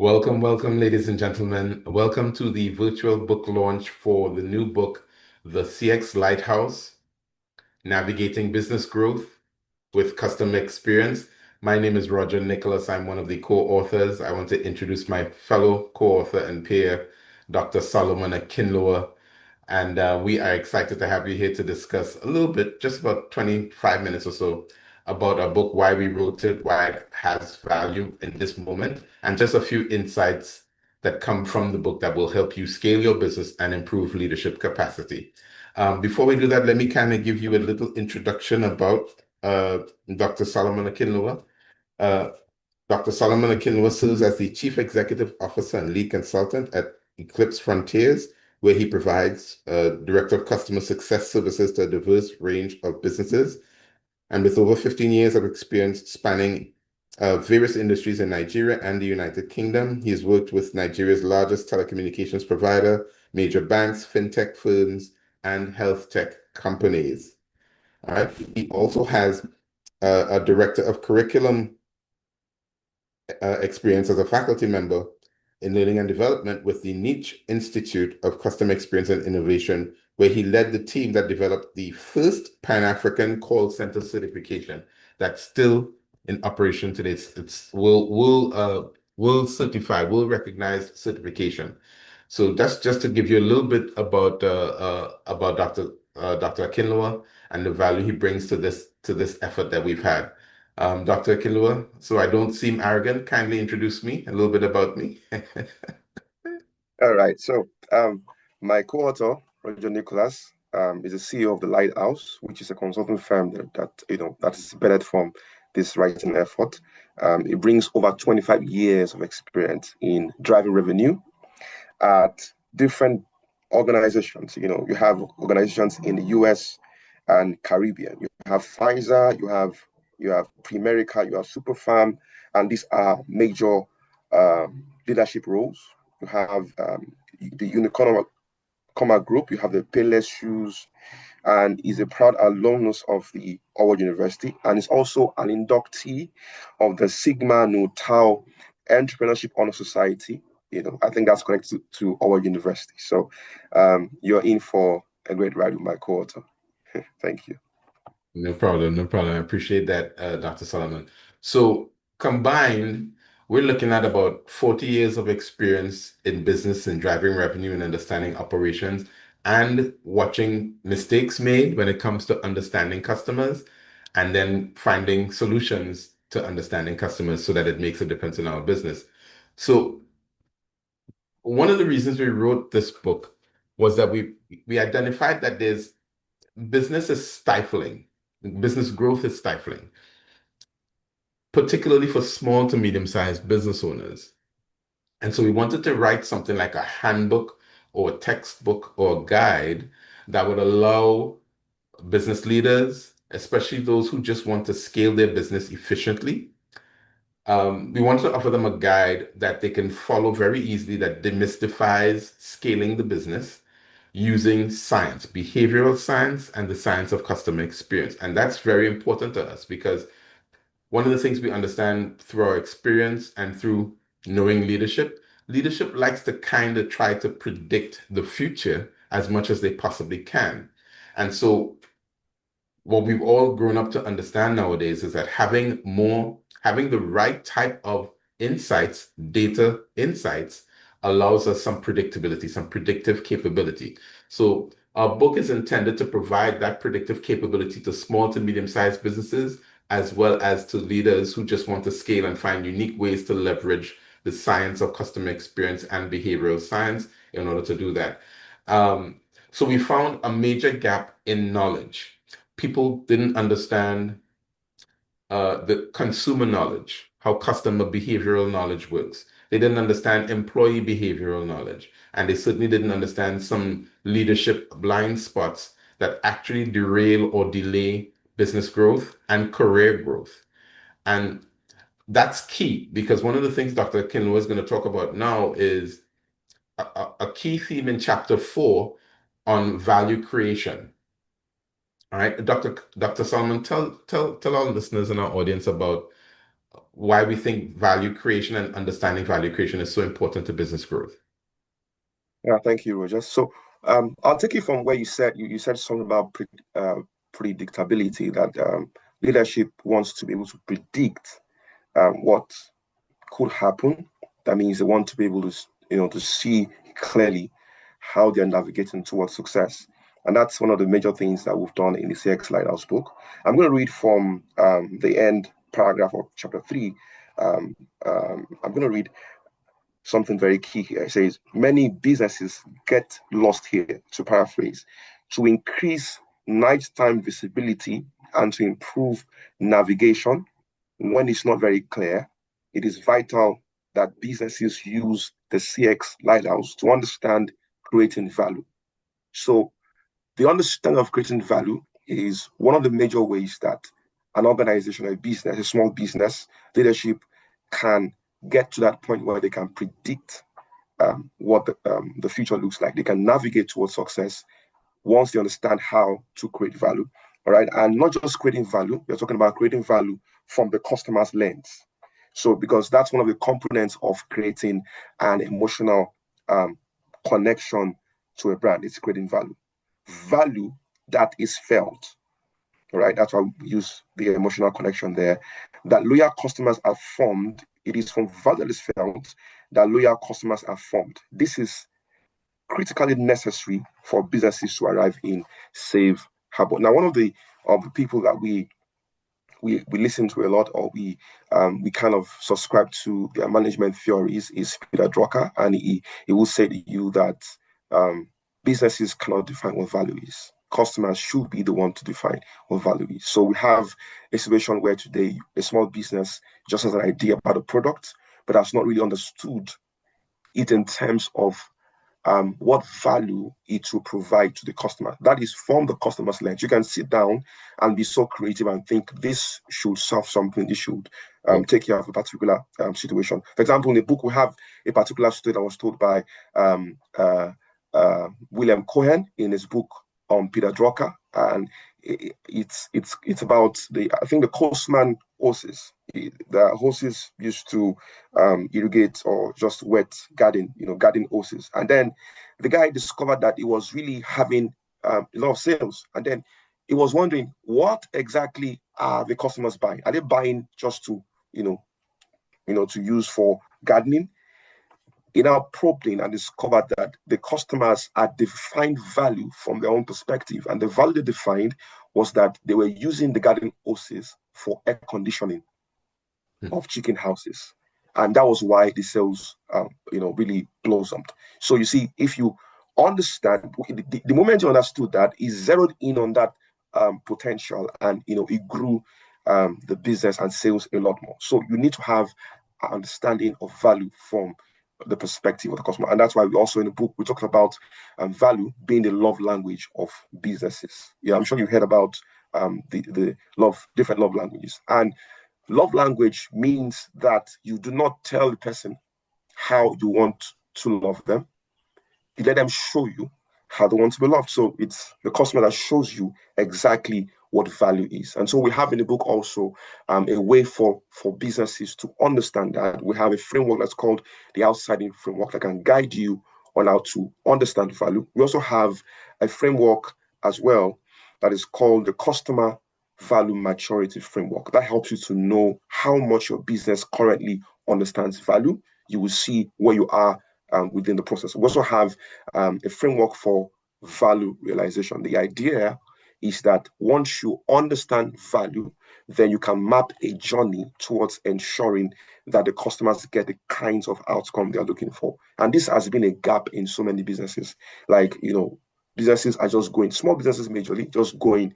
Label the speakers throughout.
Speaker 1: Welcome, ladies and gentlemen. Welcome to the virtual book launch for the new book, The CX Lighthouse, Navigating Business Growth with Customer Experience. My name is Roger Nicholas. I'm one of the co-authors. I want to introduce my fellow co-author and peer, Dr. Solomon Akinloa. And we are excited to have you here to discuss a little bit, just about 25 minutes or so, about our book, why we wrote it, why it has value in this moment, and just a few insights that come from the book that will help you scale your business and improve leadership capacity. Before we do that, let me kind of give you a little introduction about Dr. Solomon Akinloa. Uh, Dr. Solomon Akinloa serves as the Chief Executive Officer and Lead Consultant at Eclipse Frontiers, where he provides Director of Customer Success services to a diverse range of businesses. And with over 15 years of experience spanning various industries in Nigeria and the United Kingdom, he has worked with Nigeria's largest telecommunications provider, major banks, fintech firms, and health tech companies. All right. He also has a Director of Curriculum experience as a faculty member in learning and development with the Niche Institute of Customer Experience and Innovation, where he led the team that developed the first Pan-African call center certification that's still in operation today. It's world certified, world recognized certification. So that's just to give you a little bit about Dr. Akinloa and the value he brings to this effort that we've had. Dr. Akinloa, so I don't seem arrogant, kindly introduce me, a little bit about me.
Speaker 2: All right. My co-author, Roger Nicholas, is the CEO of the Lighthouse, which is a consulting firm that is bedded from this writing effort. It brings over 25 years of experience in driving revenue at different organizations. You have organizations in the US and Caribbean. You have Pfizer, you have Primerica, you have Superfarm, and these are major leadership roles. You have the Unicoma Group, you have the Payless Shoes, and is a proud alumnus of the Howard University, and is also an inductee of the Sigma Nu Tau Entrepreneurship Honor Society. I think that's connected to Howard University. So you're in for a great ride with my co-author. Thank you.
Speaker 1: No problem, no problem. I appreciate that, Dr. Solomon. So combined, we're looking at about 40 years of experience in business and driving revenue and understanding operations and watching mistakes made when it comes to understanding customers and then finding solutions to understanding customers so that it makes a difference in our business. So one of the reasons we wrote this book was that we identified that there's business is stifling. Business growth is stifling, particularly for small to medium-sized business owners. And so we wanted to write something like a handbook or a textbook or a guide that would allow business leaders, especially those who just want to scale their business efficiently. We wanted to offer them a guide that they can follow very easily that demystifies scaling the business using science, behavioral science, and the science of customer experience. And that's very important to us because one of the things we understand through our experience and through knowing leadership likes to kind of try to predict the future as much as they possibly can. And so what we've all grown up to understand nowadays is that having the right type of insights, data insights, allows us some predictability, some predictive capability. So our book is intended to provide that predictive capability to small to medium-sized businesses, as well as to leaders who just want to scale and find unique ways to leverage the science of customer experience and behavioral science in order to do that. So we found a major gap in knowledge. People didn't understand the consumer knowledge, how customer behavioral knowledge works. They didn't understand employee behavioral knowledge, and they certainly didn't understand some leadership blind spots that actually derail or delay business growth and career growth. And that's key because one of the things Dr. Kinlo is going to talk about now is a key theme in chapter 4 on value creation. All right, Dr. Salman, tell our listeners and our audience about why we think value creation and understanding value creation is so important to business growth.
Speaker 2: Yeah, thank you, Roger. So I'll take it from where you said you said something about predictability that leadership wants to be able to predict what could happen. That means they want to be able to, to see clearly how they're navigating towards success. And that's one of the major things that we've done in the CX Lighthouse book. I'm going to read from the end paragraph of chapter 3. I'm going to read something very key here. It says, many businesses get lost here, to paraphrase, to increase nighttime visibility and to improve navigation when it's not very clear. It is vital that businesses use the CX Lighthouse to understand creating value. So, the understanding of creating value is one of the major ways that an organization, a business, a small business leadership can get to that point where they can predict what the future looks like. They can navigate towards success once they understand how to create value. All right. And not just creating value, we're talking about creating value from the customer's lens. So, because that's one of the components of creating an emotional connection to a brand, it's creating value. Value that is felt. All right. That's why we use the emotional connection there. That loyal customers are formed. It is from value that is felt that loyal customers are formed. This is critically necessary for businesses to arrive in save harbor. Now, one of the people that we listen to a lot, or we kind of subscribe to their management theories, is Peter Drucker, and he will say to you that businesses cannot define what value is. Customers should be the one to define what value is. So we have a situation where today a small business just has an idea about a product, but has not really understood it in terms of what value it will provide to the customer. That is from the customer's lens. You can sit down and be so creative and think this should solve something, this should
Speaker 1: Yeah.
Speaker 2: take care of a particular situation. For example, in the book, we have a particular story that was told by William Cohen in his book on Peter Drucker, and it's about I think the Coastman horses. The horses used to irrigate or just wet garden, garden horses, and then the guy discovered that he was really having a lot of sales, and then he was wondering what exactly are the customers buying? Are they buying just to you know to use for gardening? He now probed in and discovered that the customers had defined value from their own perspective. And the value they defined was that they were using the garden hoses for air conditioning of chicken houses. And that was why the sales, really blossomed. So you see, if you understand, the moment you understood that, he zeroed in on that potential, and it grew the business and sales a lot more. So you need to have an understanding of value from the perspective of the customer, and that's why we also in the book we talk about value being the love language of businesses. Yeah, I'm sure you heard about the love different love languages, and love language means that you do not tell the person how you want to love them. You let them show you how they want to be loved. So it's the customer that shows you exactly what value is. And so we have in the book also a way for businesses to understand that. We have a framework that's called the outside-in framework that can guide you on how to understand value. We also have a framework as well that is called the customer value maturity framework. That helps you to know how much your business currently understands value. You will see where you are within the process. We also have a framework for value realization. The idea is that once you understand value, then you can map a journey towards ensuring that the customers get the kinds of outcome they're looking for. And this has been a gap in so many businesses. Like, businesses are just going, small businesses majorly, just going,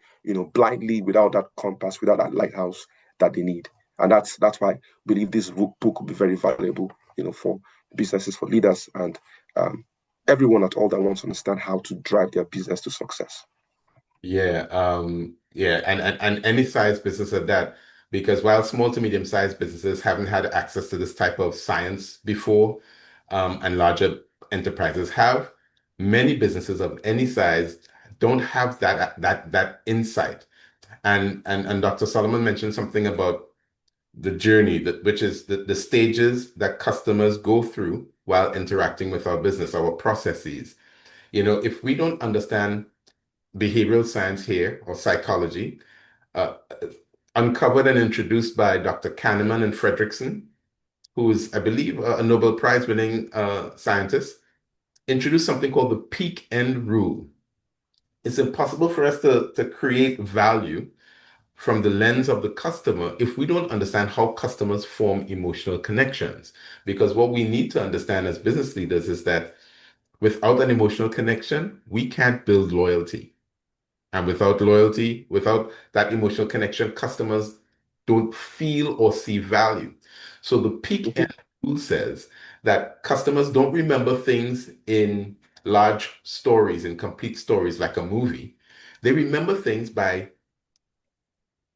Speaker 2: blindly without that compass, without that lighthouse that they need. And that's why I believe this book will be very valuable, for businesses, for leaders, and everyone at all that wants to understand how to drive their business to success.
Speaker 1: Yeah, yeah, and any size business at that, because while small to medium-sized businesses haven't had access to this type of science before, and larger enterprises have, many businesses of any size don't have that insight. And Dr. Solomon mentioned something about the journey that which is the stages that customers go through while interacting with our business, our processes. If we don't understand behavioral science here or psychology, uh, uncovered and introduced by Dr. Kahneman and Fredrickson, who is, I believe, a Nobel Prize winning scientist, introduced something called the peak end rule. It's impossible for us to create value from the lens of the customer if we don't understand how customers form emotional connections. Because what we need to understand as business leaders is that without an emotional connection, we can't build loyalty. And without loyalty, without that emotional connection, customers don't feel or see value. So the peak
Speaker 2: Mhm.
Speaker 1: end rule says that customers don't remember things in large stories, in complete stories like a movie. They remember things by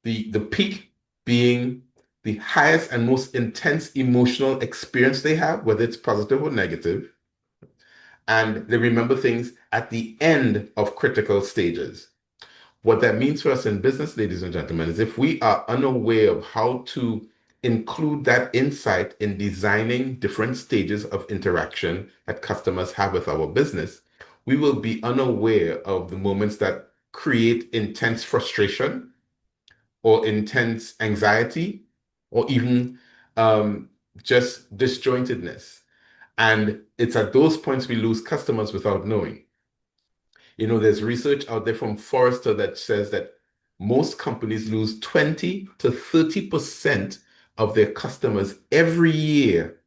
Speaker 1: the peak being the highest and most intense emotional experience they have, whether it's positive or negative, and they remember things at the end of critical stages. What that means for us in business, ladies and gentlemen, is if we are unaware of how to include that insight in designing different stages of interaction that customers have with our business, we will be unaware of the moments that create intense frustration or intense anxiety or even um, just disjointedness. And it's at those points we lose customers without knowing. There's research out there from Forrester that says that most companies lose 20 to 30% of their customers every year,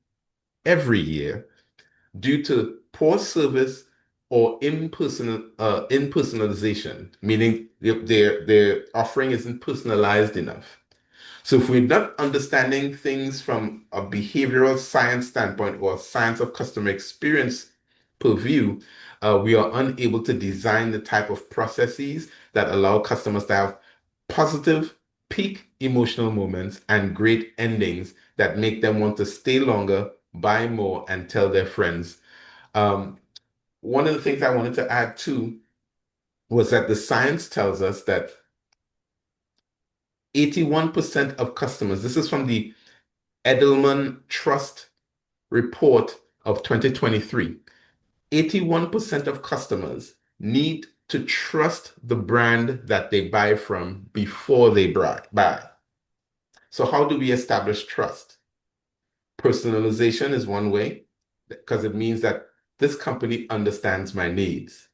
Speaker 1: due to poor service or impersonalization, meaning their offering isn't personalized enough. So if we're not understanding things from a behavioral science standpoint or science of customer experience purview, we are unable to design the type of processes that allow customers to have positive peak emotional moments and great endings that make them want to stay longer, buy more, and tell their friends. Um, One of the things I wanted to add too was that the science tells us that 81% of customers, this is from the Edelman Trust report of 2023, 81% of customers need to trust the brand that they buy from before they buy. So how do we establish trust? Personalization is one way because it means that this company understands my needs.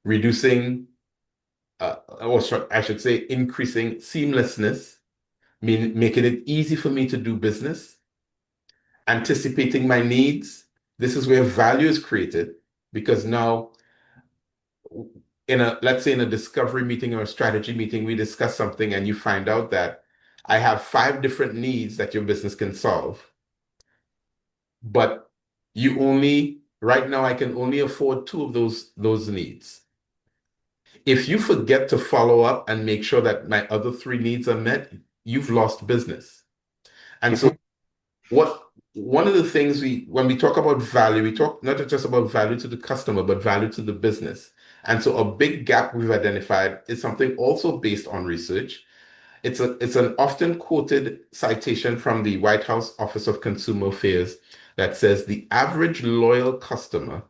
Speaker 1: Reducing, I should say, increasing seamlessness, making it easy for me to do business, anticipating my needs. This is where value is created because now let's say in a discovery meeting or a strategy meeting, we discuss something and you find out that I have five different needs that your business can solve, but right now I can only afford two of those needs. If you forget to follow up and make sure that my other three needs are met, you've lost business. And so
Speaker 2: Mhm.
Speaker 1: what one of the things when we talk about value, we talk not just about value to the customer, but value to the business. And so a big gap we've identified is something also based on research. It's an often quoted citation from the White House Office of Consumer Affairs that says the average loyal customer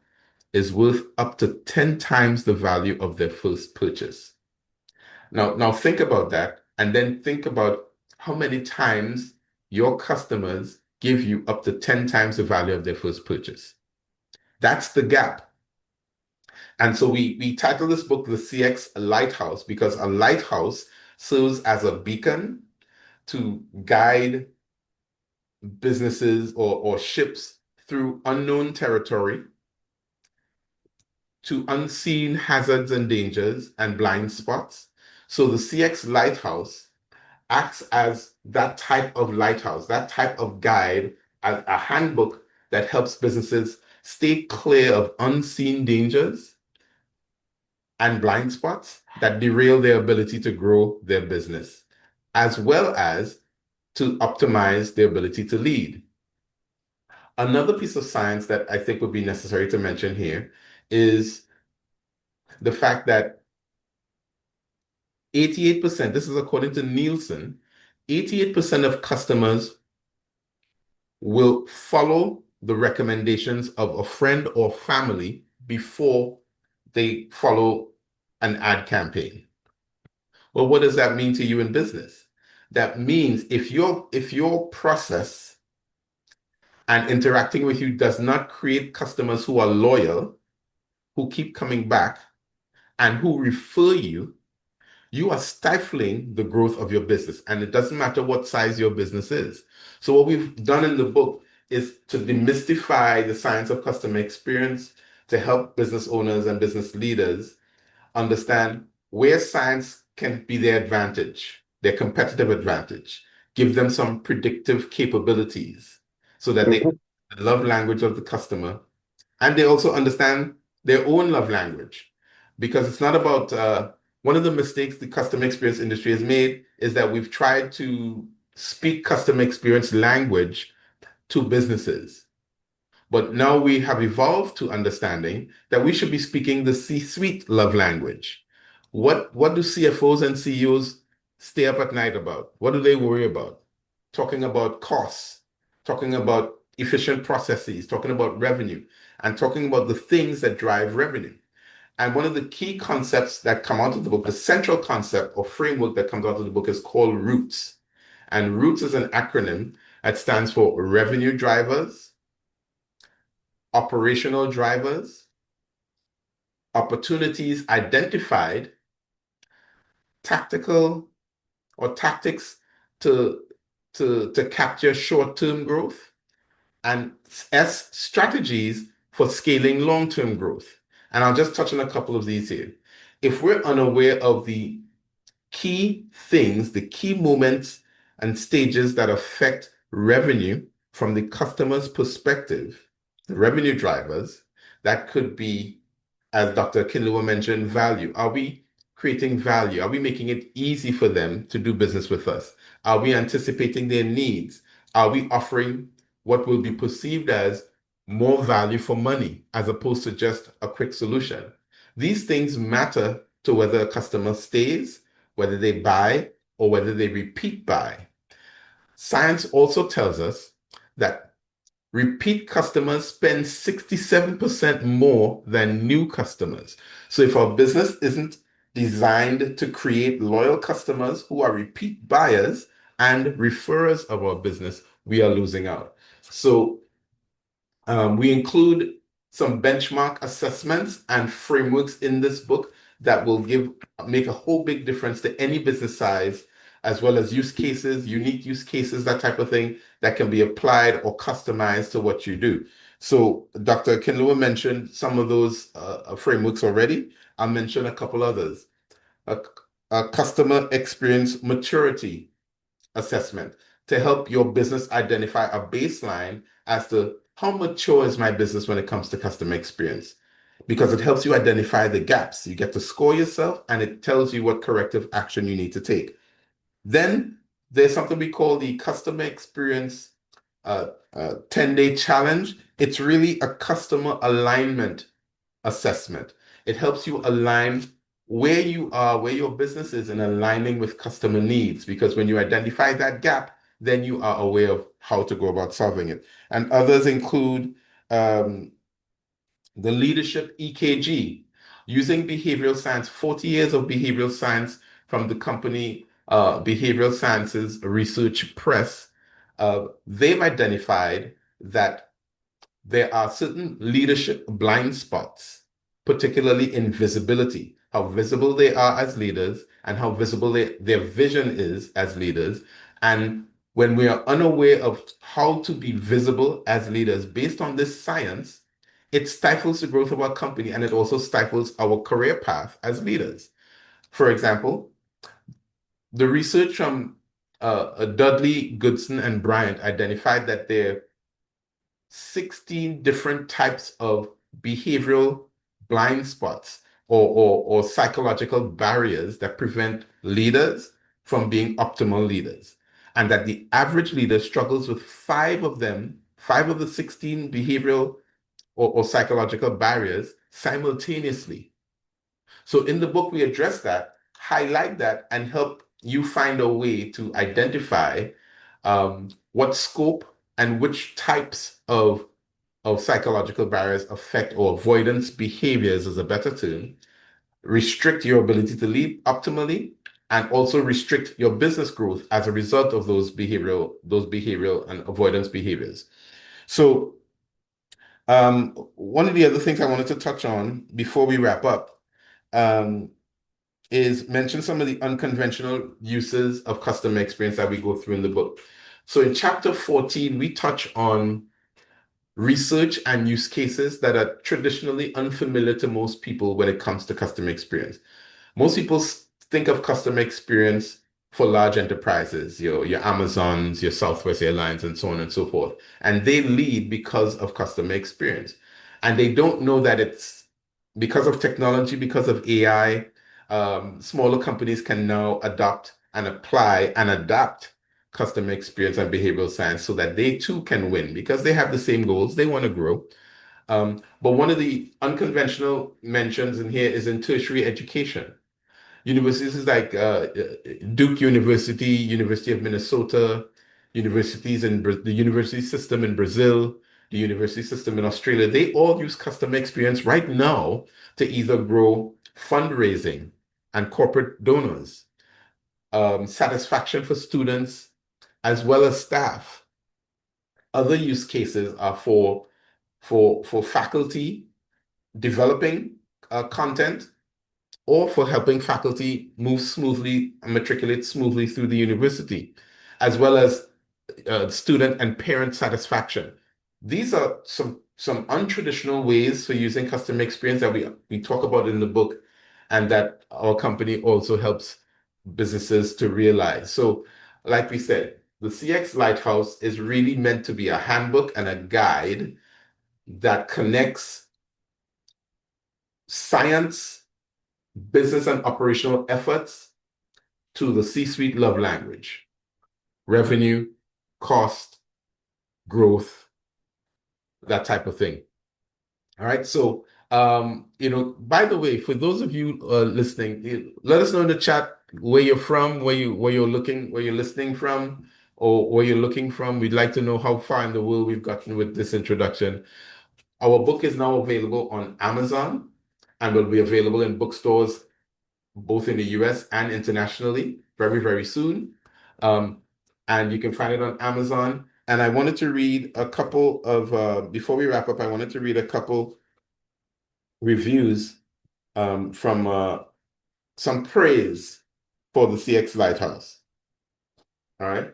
Speaker 1: is worth up to 10 times the value of their first purchase. Now think about that, and then think about how many times your customers give you up to 10 times the value of their first purchase. That's the gap. And so we title this book the CX Lighthouse because a lighthouse serves as a beacon to guide businesses or ships through unknown territory to unseen hazards and dangers and blind spots. So the CX Lighthouse acts as that type of lighthouse, that type of guide, a handbook that helps businesses stay clear of unseen dangers and blind spots that derail their ability to grow their business, as well as to optimize their ability to lead. Another piece of science that I think would be necessary to mention here is the fact that 88%, this is according to Nielsen, 88% of customers will follow the recommendations of a friend or family before they follow an ad campaign. Well, what does that mean to you in business? That means if your process and interacting with you does not create customers who are loyal, who keep coming back, and who refer you, you are stifling the growth of your business. And it doesn't matter what size your business is. So, what we've done in the book is to demystify the science of customer experience to help business owners and business leaders understand where science can be their advantage, their competitive advantage, give them some predictive capabilities so that they
Speaker 2: Mhm.
Speaker 1: the love language of the customer and they also understand their own love language because it's not about one of the mistakes the customer experience industry has made is that we've tried to speak customer experience language to businesses. But now we have evolved to understanding that we should be speaking the C-suite love language. What do CFOs and CEOs stay up at night about? What do they worry about? Talking about costs, talking about efficient processes, talking about revenue, and talking about the things that drive revenue. And one of the key concepts that come out of the book, the central concept or framework that comes out of the book is called ROOTS. And ROOTS is an acronym that stands for revenue drivers, operational drivers, opportunities identified, tactical or tactics to to capture short-term growth, and S, strategies for scaling long-term growth. And I'll just touch on a couple of these here. If we're unaware of the key things, the key moments and stages that affect revenue from the customer's perspective, the revenue drivers, that could be, as Dr. Kinlow mentioned, value. Are we creating value? Are we making it easy for them to do business with us? Are we anticipating their needs? Are we offering what will be perceived as more value for money as opposed to just a quick solution? These things matter to whether a customer stays, whether they buy, or whether they repeat buy. Science also tells us that repeat customers spend 67% more than new customers. So if our business isn't designed to create loyal customers who are repeat buyers and referrers of our business, we are losing out. So we include some benchmark assessments and frameworks in this book that will make a whole big difference to any business size, as well as use cases, unique use cases, that type of thing that can be applied or customized to what you do. So Dr. Kinlow mentioned some of those frameworks already. I'll mention a couple others. A, a customer experience maturity assessment to help your business identify a baseline as to how mature is my business when it comes to customer experience. Because it helps you identify the gaps. You get to score yourself and it tells you what corrective action you need to take. Then there's something we call the customer experience 10-day challenge. It's really a customer alignment assessment. It helps you align where you are, where your business is, and aligning with customer needs. Because when you identify that gap, then you are aware of how to go about solving it. And others include um, the leadership EKG, using behavioral science, 40 years of behavioral science from the company Behavioral Sciences Research Press. They've identified that there are certain leadership blind spots, particularly in visibility, how visible they are as leaders and how visible their vision is as leaders. And when we are unaware of how to be visible as leaders based on this science, it stifles the growth of our company and it also stifles our career path as leaders. For example, the research from Dudley, Goodson, and Bryant identified that there 16 different types of behavioral blind spots or psychological barriers that prevent leaders from being optimal leaders. And that the average leader struggles with five of them, five of the 16 behavioral or psychological barriers simultaneously. So in the book, we address that, highlight that, and help you find a way to identify what scope and which types of psychological barriers affect or avoidance behaviors is a better term, restrict your ability to lead optimally, and also restrict your business growth as a result of those behavioral and avoidance behaviors. So one of the other things I wanted to touch on before we wrap up um, is mention some of the unconventional uses of customer experience that we go through in the book. So in chapter 14, we touch on research and use cases that are traditionally unfamiliar to most people when it comes to customer experience. Most people think of customer experience for large enterprises, your Amazons, your Southwest Airlines, and so on and so forth. And they lead because of customer experience. And they don't know that it's because of technology, because of AI, smaller companies can now adopt and apply and adapt customer experience and behavioral science so that they too can win because they have the same goals. They want to grow. But one of the unconventional mentions in here is in tertiary education. Universities like Duke University, University of Minnesota, universities in the university system in Brazil, the university system in Australia, they all use customer experience right now to either grow fundraising and corporate donors, satisfaction for students, as well as staff. Other use cases are for faculty developing content or for helping faculty move smoothly and matriculate smoothly through the university, as well as student and parent satisfaction. These are some untraditional ways for using customer experience that we talk about in the book, and that our company also helps businesses to realize. So, like we said, the CX Lighthouse is really meant to be a handbook and a guide that connects science, business, and operational efforts to the C-suite love language: revenue, cost, growth, that type of thing. All right. So, by the way, for those of you listening, let us know in the chat where you're from, where you're listening from, or where you're looking from. We'd like to know how far in the world we've gotten with this introduction. Our book is now available on Amazon and will be available in bookstores both in the US and internationally very, very soon. Um, and you can find it on Amazon. And I wanted to read a couple of, before we wrap up, I wanted to read a couple reviews from some praise for the CX Lighthouse. All right.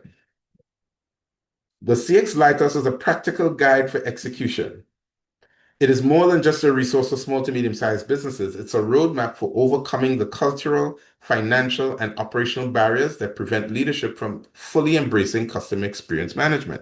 Speaker 1: The CX Lighthouse is a practical guide for execution. It is more than just a resource for small to medium-sized businesses. It's a roadmap for overcoming the cultural, financial, and operational barriers that prevent leadership from fully embracing customer experience management.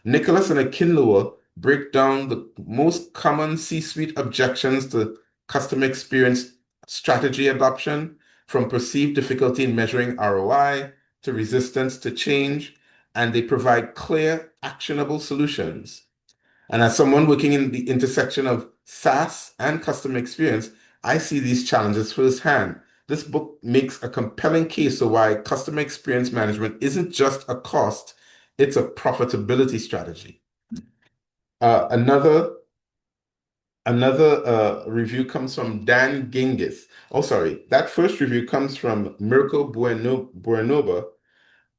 Speaker 1: Nicholas and Akinloa break down the most common C-suite objections to customer experience strategy adoption, from perceived difficulty in measuring ROI to resistance to change, and they provide clear, actionable solutions. And as someone working in the intersection of SaaS and customer experience, I see these challenges firsthand. This book makes a compelling case for why customer experience management isn't just a cost, it's a profitability strategy. Another review comes from Dan Gingis. Oh, sorry. That first review comes from Mirko Buenova,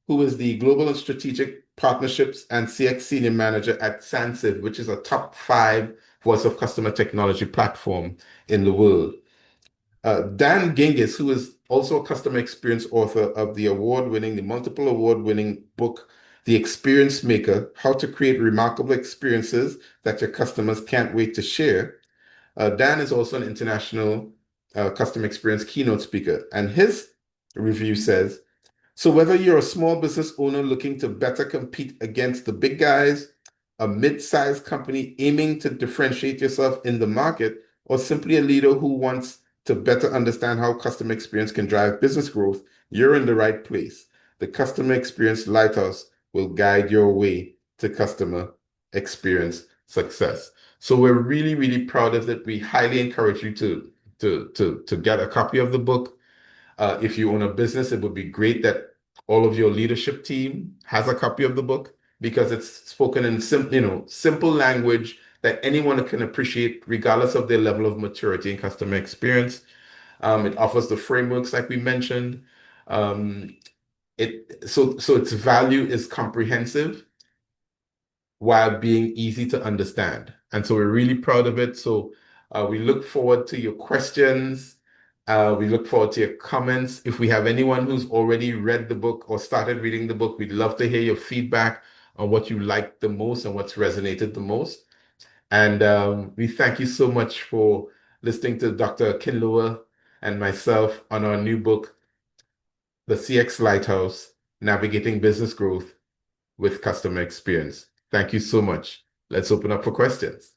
Speaker 1: who is the Global and Strategic Partnerships and CX Senior Manager at Sansiv, which is a top 5 voice of customer technology platform in the world. Dan Gingis, who is also a customer experience author of the multiple award-winning book, The Experience Maker: How to Create Remarkable Experiences That Your Customers Can't Wait to Share. Dan is also an international customer experience keynote speaker, and his review says, so whether you're a small business owner looking to better compete against the big guys, a mid-sized company aiming to differentiate yourself in the market, or simply a leader who wants to better understand how customer experience can drive business growth, you're in the right place. The Customer Experience Lighthouse will guide your way to customer experience success. So we're really, really proud of it. We highly encourage you to get a copy of the book. If you own a business, it would be great that all of your leadership team has a copy of the book because it's spoken in simple language that anyone can appreciate, regardless of their level of maturity and customer experience. It offers the frameworks like we mentioned. Um, so its value is comprehensive while being easy to understand. And so we're really proud of it. So we look forward to your questions. We look forward to your comments. If we have anyone who's already read the book or started reading the book, we'd love to hear your feedback on what you liked the most and what's resonated the most. And we thank you so much for listening to Dr. Kinloa and myself on our new book, The CX Lighthouse, Navigating Business Growth with Customer Experience. Thank you so much. Let's open up for questions.